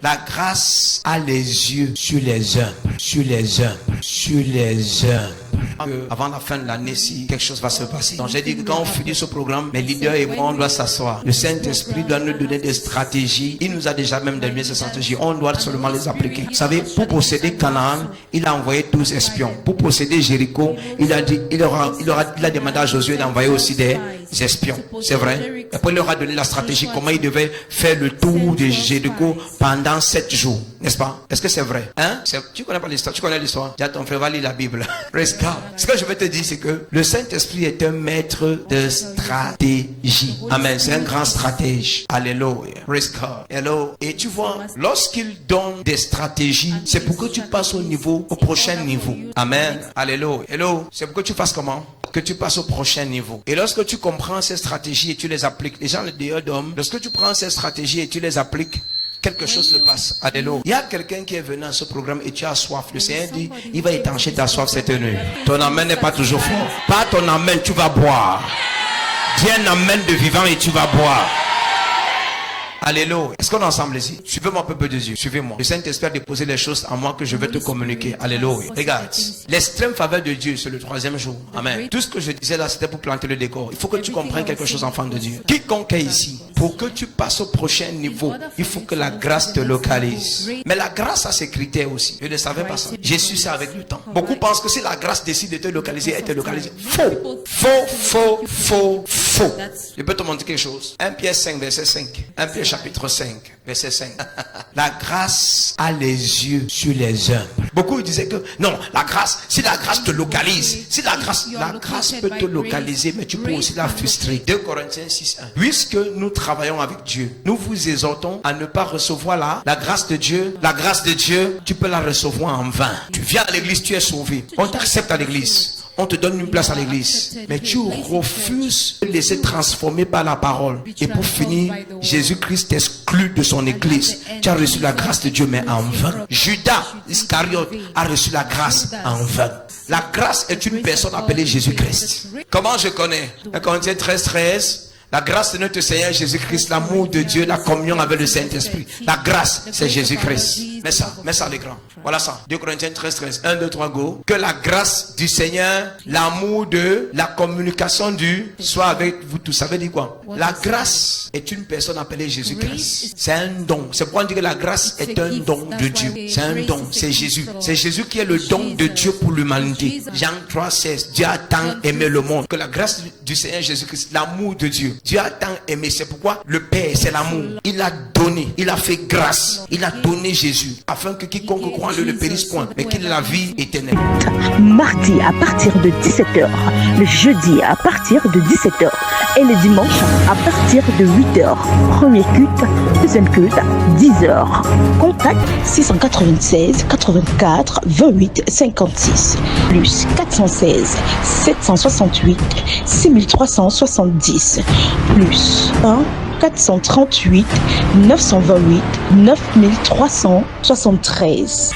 La grâce a les yeux sur les humbles, sur les humbles, sur les humbles. Avant la fin de l'année, si quelque chose va se passer. Donc j'ai dit que quand on finit ce programme, mes leaders et moi, on doit s'asseoir. Le Saint-Esprit doit nous donner des stratégies. Il nous a déjà même donné ces stratégies. On doit seulement les appliquer. Vous savez, pour posséder Canaan, il a envoyé 12 espions. Pour posséder Jéricho, il a demandé à Josué d'envoyer aussi des espions. C'est vrai. Après, il leur a donné la stratégie, comment il devait faire le tour de Jéricho pendant 7 jours. N'est-ce pas? Est-ce que c'est vrai? Hein? Tu connais pas l'histoire? Tu connais l'histoire? Dis à ton frère, va lire la Bible. Praise God. Ce que je veux te dire, c'est que le Saint-Esprit est un maître de stratégie. Amen. C'est un grand stratège. Alléluia. Praise God. Hello. Et tu vois, lorsqu'il donne des stratégies, c'est pour que tu passes au prochain niveau. Amen. Alléluia. Hello. C'est pour que tu fasses comment? Que tu passes au prochain niveau. Et lorsque tu comprends ces stratégies et tu les appliques, les gens le dehors d'homme, lorsque tu prends ces stratégies et tu les appliques, quelque chose se passe. Alléluia. Il y a quelqu'un qui est venu à ce programme et tu as soif. Le Seigneur dit, il va étancher ta soif cette nuit. Ton amen n'est pas toujours fort. Pas ton amen, tu vas boire. Dis un amen de vivant et tu vas boire. Alléluia. Est-ce qu'on est ensemble ici? Suivez-moi, peuple de Dieu. Suivez-moi. Le Saint-Esprit a déposé les choses en moi que je vais te communiquer. Alléluia. Regarde. L'extrême faveur de Dieu, c'est le 3e jour. Amen. Tout ce que je disais là, c'était pour planter le décor. Il faut que tu comprennes quelque chose, enfant de Dieu. Quiconque est ici, pour que tu passes au prochain niveau, il faut que la grâce te localise. Mais la grâce a ses critères aussi. Je ne savais pas ça. J'ai su ça avec le temps. Beaucoup pensent que si la grâce décide de te localiser, elle te localise. Faux. Faux, faux, faux, faux. Je peux te montrer quelque chose. 1 Pierre 5, verset 5. 1 Pierre chapitre 5, verset 5. La grâce a les yeux sur les humbles. Beaucoup disaient que non, la grâce, si la grâce te localise, si la grâce peut te localiser, mais tu peux aussi la frustrer. 2 Corinthiens 6, 1. Puisque nous travaillons avec Dieu, nous vous exhortons à ne pas recevoir la grâce de Dieu. La grâce de Dieu, tu peux la recevoir en vain. Tu viens à l'église, tu es sauvé. On t'accepte à l'église. On te donne une place à l'église. Mais tu refuses de laisser transformer par la parole. Et pour finir, Jésus-Christ t'exclut de son église. Tu as reçu la grâce de Dieu, mais en vain. Judas Iscariote a reçu la grâce en vain. La grâce est une personne appelée Jésus-Christ. Comment je connais? 1 Corinthiens 13, 13. La grâce de notre Seigneur Jésus-Christ, l'amour de Dieu, la communion avec le Saint-Esprit. La grâce, c'est Jésus-Christ. Mets ça à l'écran. Voilà ça. 2 Corinthiens 13, 13. 1, 2, 3, go. Que la grâce du Seigneur, l'amour de, la communication du, soit avec vous tous. Ça veut dire quoi? La grâce est une personne appelée Jésus-Christ. C'est un don. C'est pourquoi on dit que la grâce est un don de Dieu. C'est un don. C'est Jésus. C'est Jésus qui est le don de Dieu pour l'humanité. Jean 3, 16. Dieu a tant aimé le monde. Que la grâce du Seigneur Jésus-Christ, l'amour de Dieu. Dieu a tant aimé, c'est pourquoi le Père, c'est l'amour. Il a donné, il a fait grâce, il a donné Jésus, afin que quiconque croit ne le périsse point, mais qu'il ait la vie éternelle. Mardi à partir de 17h, le jeudi à partir de 17h et le dimanche à partir de 8h. Premier culte, deuxième culte, 10h. Contact 696 84 28 56 plus 416 768 6370 plus 1 438 928 9373.